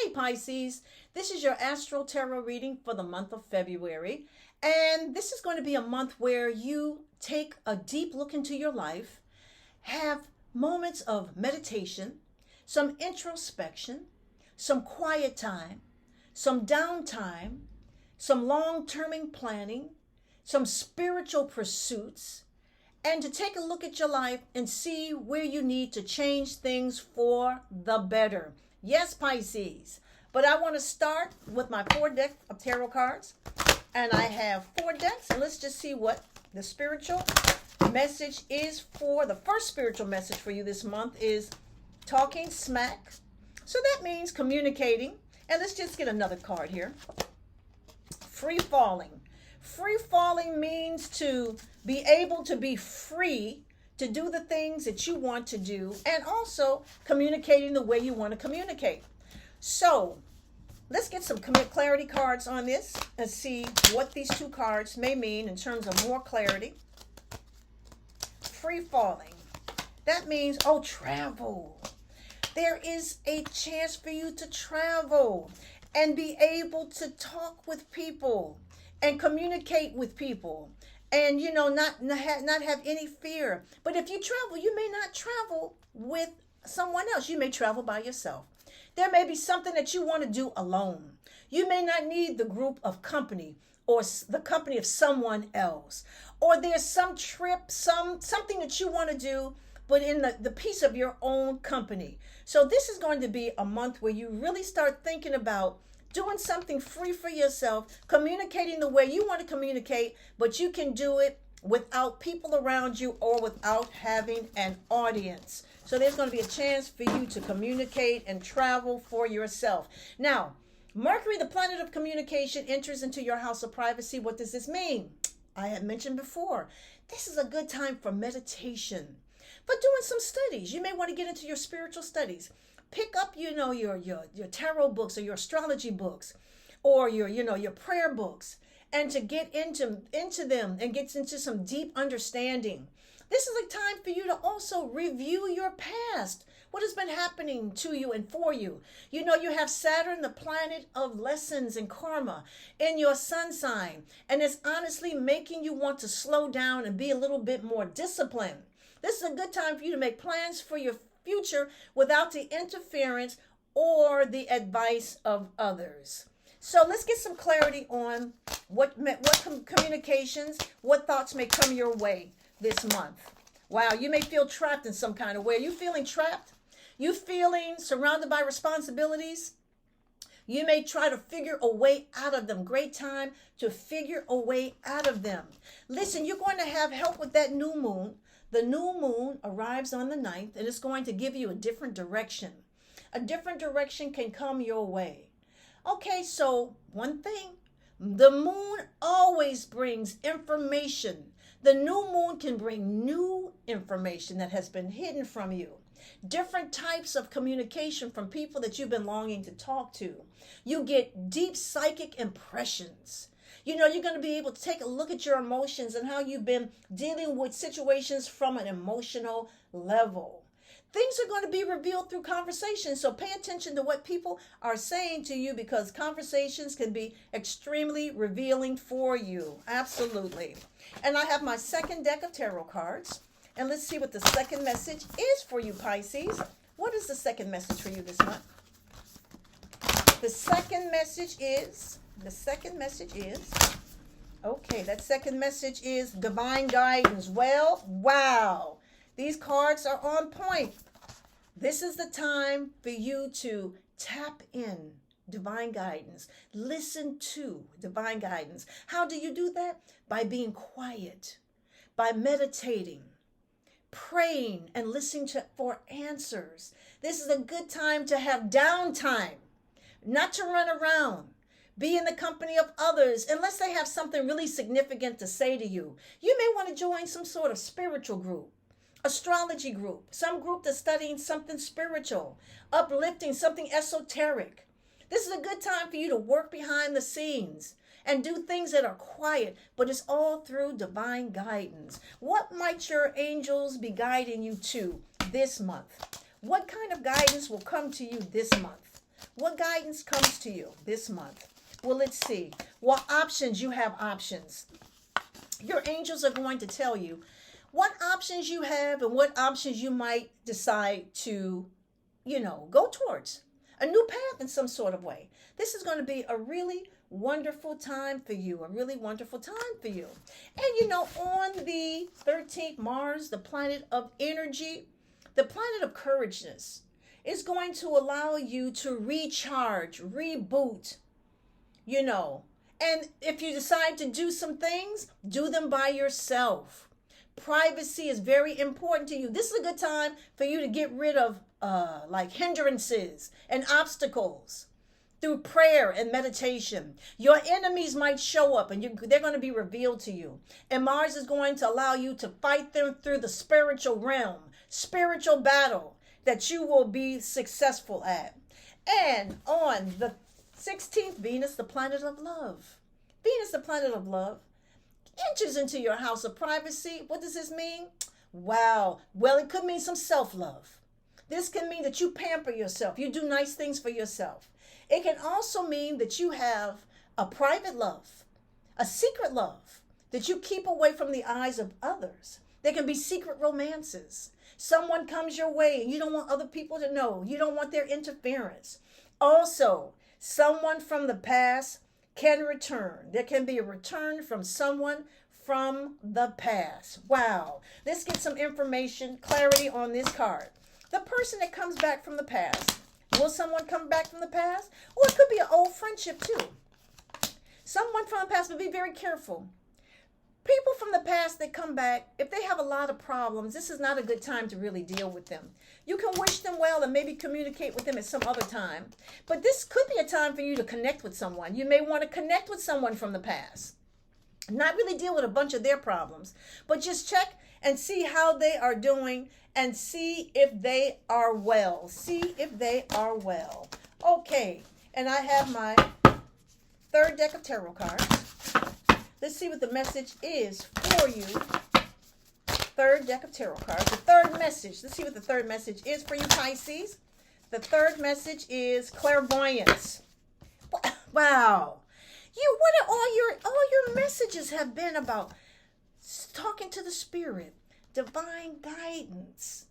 Hey Pisces, this is your Astro Tarot reading for the month of February. And this is going to be a month where you take a deep look into your life, have moments of meditation, some introspection, some quiet time, some downtime, some long-term planning, some spiritual pursuits, and to take a look at your life and see where you need to change things for the better. Yes, Pisces. But I want to start with my 4 decks of tarot cards. And I have 4 decks. And let's just see what the spiritual message is for. The first spiritual message for you this month is talking smack. So that means communicating. And let's just get another card here. Free falling. Free falling means to be able to be free to do the things that you want to do, and also communicating the way you want to communicate. So let's get some clarity cards on this and see what these 2 cards may mean in terms of more clarity. Free falling. That means, travel. There is a chance for you to travel and be able to talk with people and communicate with people. And, not have any fear. But if you travel, you may not travel with someone else. You may travel by yourself. There may be something that you want to do alone. You may not need the group of company or the company of someone else. Or there's some trip, something that you want to do, but in the peace of your own company. So this is going to be a month where you really start thinking about doing something free for yourself, communicating the way you want to communicate, but you can do it without people around you or without having an audience. So there's going to be a chance for you to communicate and travel for yourself. Now, Mercury, the planet of communication, enters into your house of privacy. What does this mean? I had mentioned before, this is a good time for meditation, for doing some studies. You may want to get into your spiritual studies. Pick up, your tarot books or your astrology books or your prayer books, and to get into them and get into some deep understanding. This is a time for you to also review your past. What has been happening to you and for you? You have Saturn, the planet of lessons and karma, in your sun sign. And it's honestly making you want to slow down and be a little bit more disciplined. This is a good time for you to make plans for your future without the interference or the advice of others. So let's get some clarity on what communications, what thoughts may come your way this month. Wow, you may feel trapped in some kind of way. Are you feeling trapped? You feeling surrounded by responsibilities? You may try to figure a way out of them. Great time to figure a way out of them. Listen, you're going to have help with that new moon. The new moon arrives on the 9th, and it's going to give you a different direction. A different direction can come your way. Okay, so one thing, the moon always brings information. The new moon can bring new information that has been hidden from you. Different types of communication from people that you've been longing to talk to. You get deep psychic impressions. You're going to be able to take a look at your emotions and how you've been dealing with situations from an emotional level. Things are going to be revealed through conversation. So pay attention to what people are saying to you, because conversations can be extremely revealing for you. Absolutely. And I have my 2nd deck of tarot cards. And let's see what the second message is for you, Pisces. What is the second message for you this month? The second message is, okay, that second message is divine guidance. Well, wow, these cards are on point. This is the time for you to tap in divine guidance. Listen to divine guidance. How do you do that? By being quiet, by meditating, praying, and listening for answers. This is a good time to have downtime, not to run around. Be in the company of others unless they have something really significant to say to you. You may want to join some sort of spiritual group, astrology group, some group that's studying something spiritual, uplifting, something esoteric. This is a good time for you to work behind the scenes and do things that are quiet, but it's all through divine guidance. What might your angels be guiding you to this month? What kind of guidance will come to you this month? What guidance comes to you this month? Well, let's see. What options? You have options. Your angels are going to tell you what options you have and what options you might decide to, go towards. A new path in some sort of way. This is going to be a really wonderful time for you. A really wonderful time for you. And on the 13th, Mars, the planet of energy, the planet of courageousness, is going to allow you to recharge, reboot, And if you decide to do some things, do them by yourself. Privacy is very important to you. This is a good time for you to get rid of hindrances and obstacles through prayer and meditation. Your enemies might show up and they're going to be revealed to you. And Mars is going to allow you to fight them through the spiritual realm, spiritual battle that you will be successful at. And on the 16th, Venus, the planet of love. Venus, the planet of love, enters into your house of privacy. What does this mean? Wow. Well, it could mean some self-love. This can mean that you pamper yourself. You do nice things for yourself. It can also mean that you have a private love, a secret love that you keep away from the eyes of others. There can be secret romances. Someone comes your way and you don't want other people to know. You don't want their interference. Also, someone from the past can return. There can be a return from someone from the past. Wow. Let's get some information, clarity on this card. The person that comes back from the past. Will someone come back from the past? Or it could be an old friendship too. Someone from the past, but be very careful. People from the past that come back, if they have a lot of problems, this is not a good time to really deal with them. You can wish them well and maybe communicate with them at some other time. But this could be a time for you to connect with someone. You may want to connect with someone from the past. Not really deal with a bunch of their problems, but just check and see how they are doing and see if they are well. See if they are well. Okay, and I have my third deck of tarot cards. Let's see what the message is for you. Third deck of tarot cards. The third message. Let's see what the third message is for you, Pisces. The third message is clairvoyance. Wow. What are all your messages have been about? Talking to the spirit, divine guidance.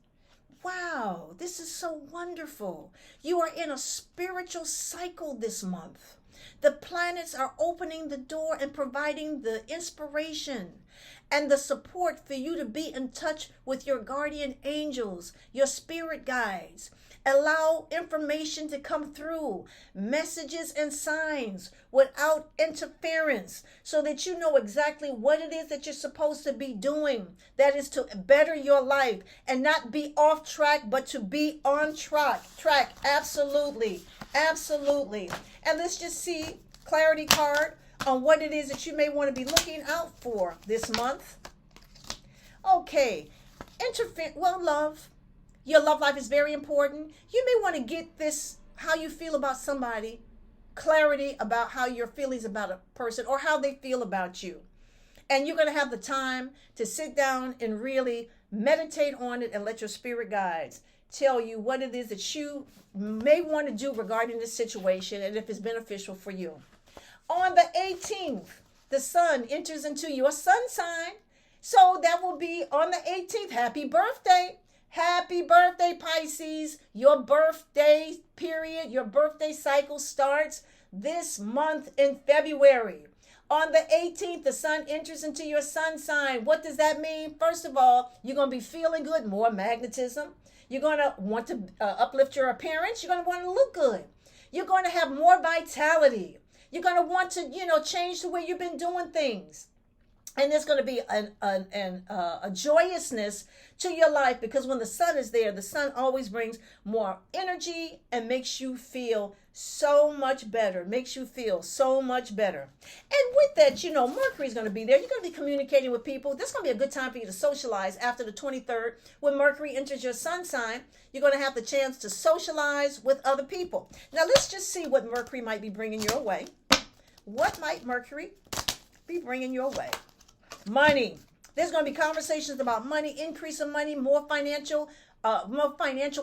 Wow, this is so wonderful. You are in a spiritual cycle this month. The planets are opening the door and providing the inspiration and the support for you to be in touch with your guardian angels, your spirit guides. Allow information to come through, messages and signs without interference, so that you know exactly what it is that you're supposed to be doing. That is to better your life and not be off track, but to be on track. Absolutely. Absolutely. And let's just see clarity card on what it is that you may want to be looking out for this month. Okay. Love. Your love life is very important. You may want to get this, how you feel about somebody, clarity about how your feelings about a person or how they feel about you. And you're going to have the time to sit down and really meditate on it and let your spirit guides tell you what it is that you may want to do regarding this situation and if it's beneficial for you. On the 18th, the sun enters into your sun sign. So that will be on the 18th. Happy birthday. Happy birthday, Pisces. Your birthday period, your birthday cycle starts this month in February. On the 18th, the sun enters into your sun sign. What does that mean? First of all, you're going to be feeling good, more magnetism. You're going to want to uplift your appearance. You're going to want to look good. You're going to have more vitality. You're going to want to, change the way you've been doing things. And there's going to be a joyousness to your life, because when the sun is there, the sun always brings more energy and makes you feel so much better. Makes you feel so much better. And with that, Mercury's going to be there. You're going to be communicating with people. This is going to be a good time for you to socialize after the 23rd. When Mercury enters your sun sign, you're going to have the chance to socialize with other people. Now, let's just see what Mercury might be bringing your way. What might Mercury be bringing your way? Money. There's going to be conversations about money, increase of money, more financial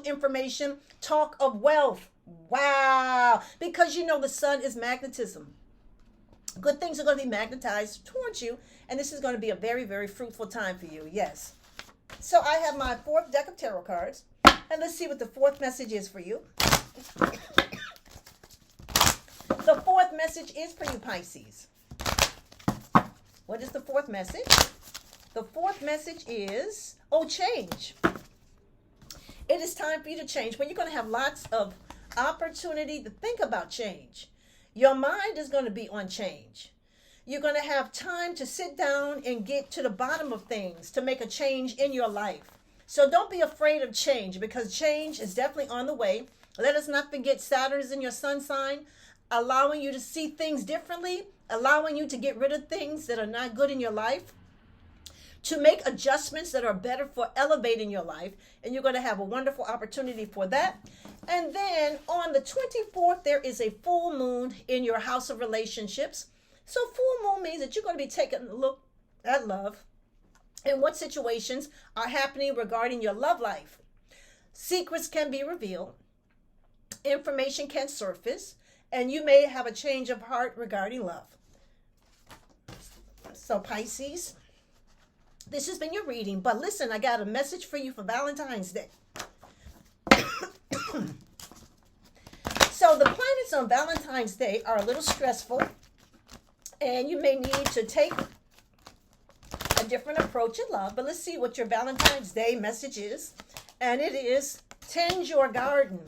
information, talk of wealth, Wow. Because you know the sun is magnetism. Good things are going to be magnetized towards you, and this is going to be a very, very fruitful time for you. Yes. So I have my fourth deck of tarot cards, and let's see what the fourth message is for you. The fourth message is for you, Pisces. What is the fourth message? The fourth message is, change. It is time for you to change. Well, you're going to have lots of opportunity to think about change. Your mind is going to be on change. You're going to have time to sit down and get to the bottom of things to make a change in your life. So don't be afraid of change, because change is definitely on the way. Let us not forget Saturn is in your sun sign, allowing you to see things differently, allowing you to get rid of things that are not good in your life, to make adjustments that are better for elevating your life. And you're going to have a wonderful opportunity for that. And then on the 24th, there is a full moon in your house of relationships. So full moon means that you're going to be taking a look at love and what situations are happening regarding your love life. Secrets can be revealed. Information can surface. And you may have a change of heart regarding love. So Pisces, this has been your reading. But listen, I got a message for you for Valentine's Day. So the planets on Valentine's Day are a little stressful, and you may need to take a different approach in love. But let's see what your Valentine's Day message is. And it is, tend your garden.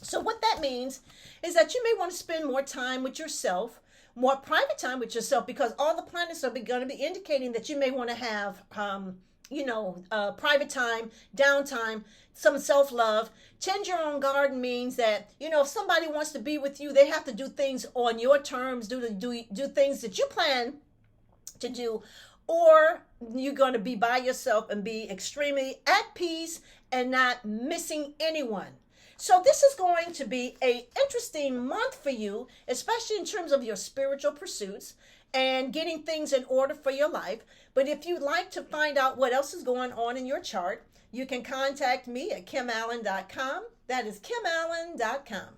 So what that means is that you may want to spend more time with yourself, more private time with yourself, because all the planets are going to be indicating that you may want to have, private time, downtime, some self-love. Tend your own garden means that, if somebody wants to be with you, they have to do things on your terms, do things that you plan to do, or you're going to be by yourself and be extremely at peace and not missing anyone. So this is going to be an interesting month for you, especially in terms of your spiritual pursuits and getting things in order for your life. But if you'd like to find out what else is going on in your chart, you can contact me at kimallen.com. That is kimallen.com.